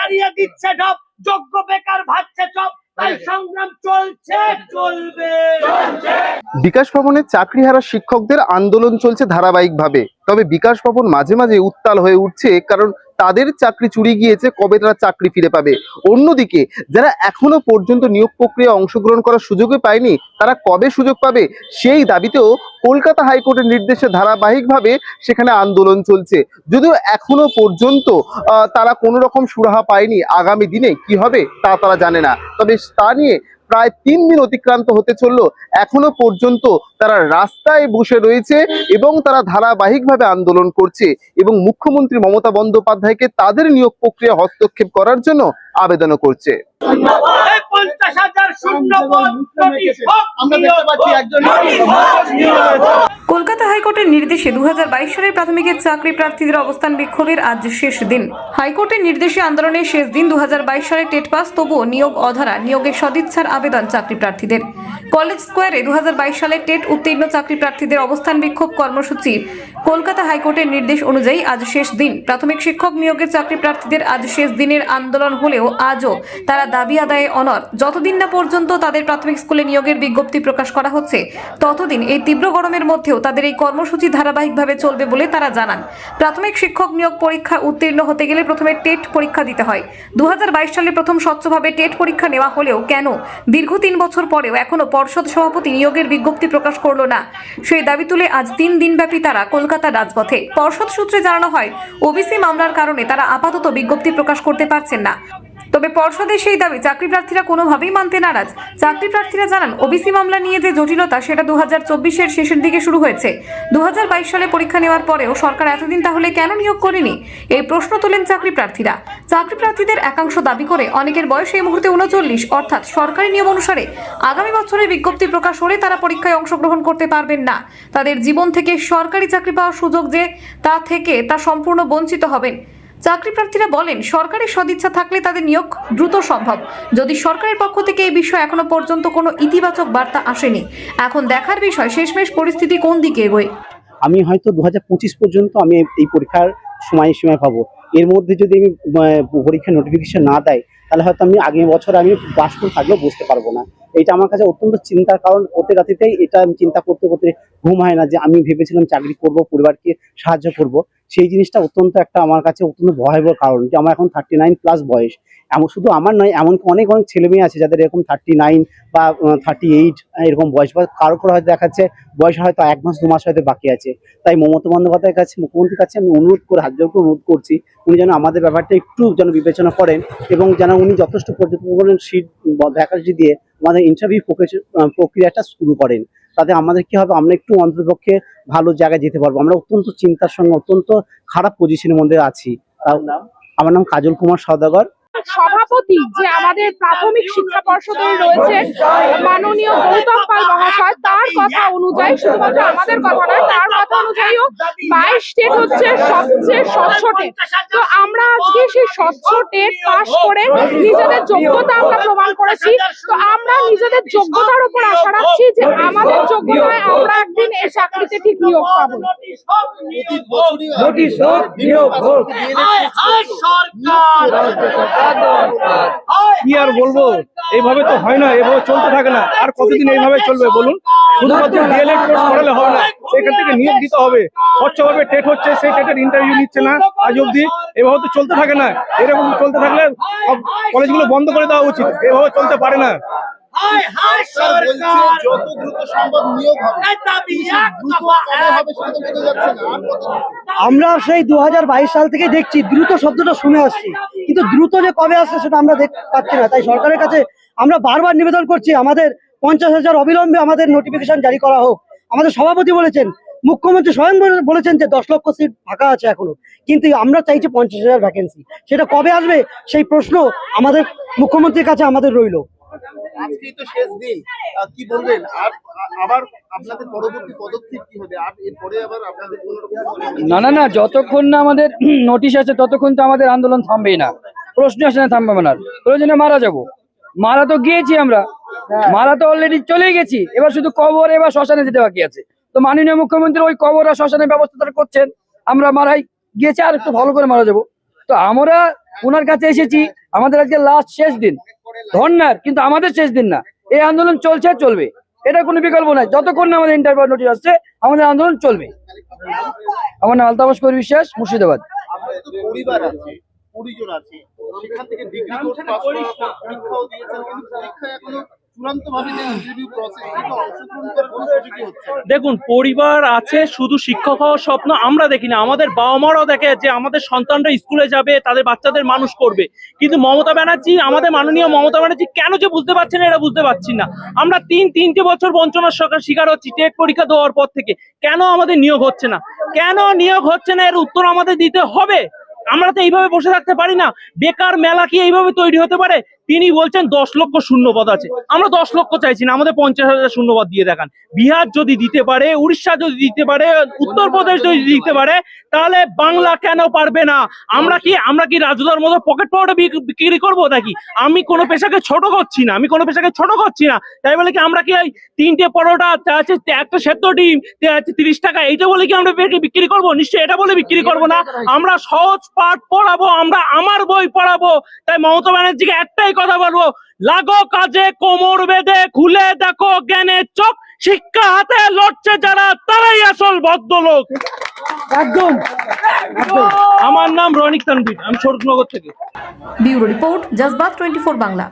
তাড়িয়ে দিচ্ছে সব, যোগ্য বেকার ভাবছে সব, তাই সংগ্রাম চলছে, চলবে। বিকাশ ভবনের চাকরিহারা শিক্ষকদের আন্দোলন চলছে ধারাবাহিকভাবে। তবে বিকাশ ভবন মাঝে মাঝে উত্তাল হয়ে উঠছে, কারণ তাদের চাকরি চুরি গিয়েছে, কবে তারা চাকরি ফিরে পাবে। অন্যদিকে যারা এখনো পর্যন্ত নিয়োগ প্রক্রিয়ায় অংশগ্রহণ করার সুযোগই পায়নি, তারা কবে সুযোগ পাবে সেই দাবিতেও কলকাতা হাইকোর্টের নির্দেশে ধারাবাহিকভাবে সেখানে আন্দোলন চলছে। যদিও এখনো পর্যন্ত তারা কোনো রকম সুরাহা পায়নি, আগামী দিনে কি হবে তা তারা জানে না। তবে তা নিয়ে প্রায় 3 দিন অতিক্রান্ত হতে চললো, এখনো পর্যন্ত তারা রাস্তায় বসে রয়েছে এবং তারা ধারাবাহিকভাবে আন্দোলন করছে এবং মুখ্যমন্ত্রী মমতা বন্দ্যোপাধ্যায়কে তাদের নিয়োগ প্রক্রিয়া হস্তক্ষেপ করার জন্য আবেদনও করছে। কলকাতা হাইকোর্টের নির্দেশে 2022 সালের প্রাথমিকের চাকরি প্রার্থীদের অবস্থান বিক্ষোভের আজ শেষ দিন। হাইকোর্টের নির্দেশে আন্দোলনের শেষ দিন 2022 সালে টেট পাস, তবুও নিয়োগ অধরা, নিয়োগের সদিচ্ছার আবেদন চাকরি প্রার্থীদের। কলেজ স্কোয়ারে 2022 সালে টেট উত্তীর্ণ চাকরি প্রার্থীদের অবস্থান বিক্ষোভ কর্মসূচি কলকাতা হাইকোর্টের নির্দেশ অনুযায়ী আজ শেষ দিন। প্রাথমিক শিক্ষক নিয়োগের চাকরি প্রার্থীদের আজ শেষ দিনের আন্দোলন হলেও আজও তারা দাবি আদায়ে অনড়। যতদিন না পর্যন্ত তাদের প্রাথমিক স্কুলে নিয়োগের বিজ্ঞপ্তি প্রকাশ করা হচ্ছে, ততদিন এই তীব্র গরমের মধ্যেও তাদের এই কর্মসূচি ধারাবাহিকভাবে চলবে বলে তারা জানান। প্রাথমিক শিক্ষক নিয়োগ পরীক্ষা উত্তীর্ণ হতে গেলে প্রথমে টেট পরীক্ষা দিতে হয়। 2022 সালে প্রথম স্বচ্ছভাবে টেট পরীক্ষা নেওয়া হলেও কেন দীর্ঘ 3 বছর পরেও এখনো পর্ষদ সভাপতি নিয়োগের বিজ্ঞপ্তি প্রকাশ করলো না, সেই দাবি তুলে আজ 3 দিনব্যাপী তারা কলকাতা রাজপথে। পর্ষদ সূত্রে জানানো হয়, ওবিসি মামলার কারণে তারা আপাতত বিজ্ঞপ্তি প্রকাশ করতে পারছেন না। তবে পর্ষদের সেই দাবি চাকরি প্রার্থীরা কোনোভাবেই মানতে নারাজ। চাকরি প্রার্থীরা জানান, ওবিসি মামলা নিয়ে যে জটিলতা সেটা 2024-এর শেষের দিকে শুরু হয়েছে। 2022 সালে পরীক্ষা নেওয়ার পরেও সরকার এতদিন তাহলে কেন নিয়োগ করেনি, এই প্রশ্ন তোলেন চাকরি প্রার্থীরা। চাকরি প্রার্থীদের একাংশ দাবি করে, অনেকের বয়স এই মুহূর্তে 39, অর্থাৎ সরকারি নিয়ম অনুসারে আগামী বছরে বিজ্ঞপ্তি প্রকাশ হলে তারা পরীক্ষায় অংশগ্রহণ করতে পারবেন না। তাদের জীবন থেকে সরকারি চাকরি পাওয়ার সুযোগ যে তা সম্পূর্ণ বঞ্চিত হবেন। চাকরি প্রার্থীরা বলেন, সরকারি সদিচ্ছা থাকলে তাদের নিয়োগ দ্রুত সম্ভব। যদি সরকারের পক্ষ থেকে এই বিষয়ে এখনো পর্যন্ত কোনো ইতিবাচক বার্তা আসেনি, এখন দেখার বিষয় শেষমেশ পরিস্থিতি কোন দিকে এগোয়। আমি হয়তো 2025 পর্যন্ত আমি এই পরীক্ষার সময় পাবো। এর মধ্যে যদি আমি পরীক্ষার নোটিফিকেশন না দেয়, তাহলে হয়তো আমি আগের বছর আমি পাস করে থাকলেও বুঝতে পারবো না। এটা আমার কাছে অত্যন্ত চিন্তার কারণ। প্রতি রাতিতেই এটা আমি চিন্তা করতে করতে ঘুম হয় না, যে আমি ভেবেছিলাম চাকরি করব, পরিবারকে সাহায্য করব, সেই জিনিসটা অত্যন্ত একটা আমার কাছে অত্যন্ত ভয়াবহ কারণ। যে আমার এখন 39+ বয়স, এমন শুধু আমার নয়, এমনকি অনেক অনেক ছেলে মেয়ে আছে যাদের এরকম 39 বা 38 এরকম বয়স, বা কারো হয়তো দেখাচ্ছে বয়স হয়তো 1 মাস 2 মাস হয়তো বাকি আছে। তাই মমতা বন্দ্যোপাধ্যায়ের কাছে, মুখ্যমন্ত্রীর কাছে আমি অনুরোধ করে, হাত জোর করে অনুরোধ করছি, উনি যেন আমাদের ব্যাপারটা একটু যেন বিবেচনা করেন এবং যেন উনি যথেষ্ট পর্যটন সিট ভ্যাকান্সি দিয়ে আমাদের ইন্টারভিউ প্রক্রিয়াটা শুরু করেন। তাতে আমাদের কি হবে, আমরা একটু অন্ততপক্ষে ভালো জায়গায় যেতে পারবো। আমরা অত্যন্ত চিন্তার সঙ্গে অত্যন্ত খারাপ পজিশনের মধ্যে আছি। আমার নাম কাজল কুমার সওদাগর। সভাপতি যে আমাদের প্রাথমিক শিক্ষা পর্ষদের রয়েছে মাননীয় গৌতম পাল মহাশয়, তার কথা অনুযায়ী, শুধুমাত্র আমাদের কথা নয়, তার কথা অনুযায়ীও 22 টেট হচ্ছে সবচেয়ে স্বচ্ছ টেট। তো আমরা আজকে সেই স্বচ্ছ টেট পাস করে নিজেদের যোগ্যতা আমরা প্রমাণ করেছি। তো আমরা নিজেদের যোগ্যতার উপর আশা রাখছি যে আমাদের যোগ্যতায় আমরা একদিন এই চাকরিতে ঠিক নিয়োগ পাবো। কি আর বলবো, এইভাবে তো হয় না, এভাবে চলতে থাকে না। আর কতদিন এইভাবে চলবে বলুন? শুধুমাত্র ডিএলএড কোর্স করালে হবে না, সেখান থেকে নিয়োগ দিতে হবে। স্বচ্ছভাবে টেট হচ্ছে, সেই টেটের ইন্টারভিউ নিচ্ছে না আজ অব্দি। এভাবে তো চলতে থাকে না। এরকম চলতে থাকলে সব কলেজগুলো বন্ধ করে দেওয়া উচিত, এভাবে চলতে পারে না। আমরা সেই 2022 সাল থেকে দেখছি, দ্রুত শব্দটা শুনে আসছি, কিন্তু দ্রুত যে কবে আসছে সেটা আমরা দেখতে পাচ্ছি না। তাই সরকারের কাছে আমরা বারবার নিবেদন করছি, আমাদের 50,000 অবিলম্বে আমাদের নোটিফিকেশন জারি করা হোক। আমাদের সভাপতি বলেছেন, মুখ্যমন্ত্রী স্বয়ং বলেছেন যে 10 লক্ষ সিট ফাঁকা আছে এখনো, কিন্তু আমরা চাইছি 50,000 ভ্যাকেন্সি। সেটা কবে আসবে সেই প্রশ্ন আমাদের মুখ্যমন্ত্রীর কাছে আমাদের রইল। আজকেই তো শেষ দিন, কি বলবেন? আর আবার আপনাদের পরবর্তী পদক্ষেপ কি হবে? আর এরপরে আবার আপনাদের না, যতক্ষণ না আমাদের নোটিশ আছে ততক্ষণ তো আমাদের আন্দোলন থামবেই না। প্রশ্ন আসে না থামবে না। প্রয়োজনে মারা যাব, মারা তো গিয়েছি আমরা, মারা তো অলরেডি চলেই গেছি। এবার শুধু কবর এবার শ্মশানে যেতে বাকি আছে। তো মাননীয় মুখ্যমন্ত্রী ওই কবর আর শ্মশানের ব্যবস্থা করছেন। আমরা মারাই গিয়েছি, আর একটু ভালো করে মারা যাবো। তো আমরা ওনার কাছে এসেছি, আমাদের আজকে লাস্ট শেষ দিন ধর্নার, কিন্তু আমাদের শেষ দিন না, এই আন্দোলন চলছে চলবে, এটা কোনো বিকল্প নাই। যতক্ষণ না আমাদের ইন্টারভিউ নোটিশ আসছে আমাদের আন্দোলন চলবে। আমার নাম আলতাফ কবির বিশ্বাস, মুর্শিদাবাদ। আপনাদের তো পরিবার আছে, পরিজন আছে, সেখান থেকে ডিগ্রি কোর্স পাস করার পর পরীক্ষাও দিয়েছেন, কিন্তু পরীক্ষায় এখনো চূড়ান্তভাবে যে ইন্টারভিউ প্রসেস সেটা অংশগ্রহণ করার কোনো সুযোগই হচ্ছে না। দেখুন, পরিবার আছে, শুধু শিক্ষক হওয়ার স্বপ্ন আমরা দেখি না, আমাদের বাবা মারাও দেখে যে আমাদের সন্তানরা স্কুলে যাবে, তাদের বাচ্চাদের মানুষ করবে। কিন্তু মমতা ব্যানার্জি, আমাদের মাননীয় মমতা ব্যানার্জি কেন যে বুঝতে পারছেন না, এটা বুঝতে পারছি না। আমরা তিনটে বছর বঞ্চনার শিকার হচ্ছি টেট পরীক্ষা দেওয়ার পর থেকে। কেন আমাদের নিয়োগ হচ্ছে না, কেন নিয়োগ হচ্ছে না, এর উত্তর আমাদের দিতে হবে। আমরা তো এইভাবে বসে থাকতে পারি না। বেকার মেলা কি এইভাবে তৈরি হতে পারে? তিনি বলছেন 10 লক্ষ শূন্যপদ আছে, আমরা 10 লক্ষ চাইছি না, আমাদের 50,000 শূন্যপদ দিয়ে দেখান। বিহার যদি দিতে পারে, উড়িষ্যা যদি দিতে পারে, উত্তরপ্রদেশ যদি দিতে পারে, তাহলে বাংলা কেন পারবে না? আমরা কি রাজুদার মতো পকেট পাউডার বিক্রি করবো নাকি? আমি কোনো পেশাকে ছোট করছি না, তাই বলে কি আমরা কি এই 3টে পরোটা আছে, একটা সেদ্ধ ডিম 30 টাকা, এইটা বলে কি আমরা বিক্রি করবো? নিশ্চয়ই এটা বলে বিক্রি করবো না। আমরা সহজ পাঠ পড়াবো, আমরা আমার বই পড়াবো। তাই মমতা ব্যানার্জিকে একটাই কথা বলবো, লাগো কাজে কোমর বেঁধে, খুলে দেখো জ্ঞানের চোখ, শিক্ষা হাতে লড়ছে যারা তারাই আসল ভদ্রলোক। একদম। আমার নাম রনিক তানভীর, আমি শরৎনগর থেকে। Bureau report, জজবাত 24 Bangla.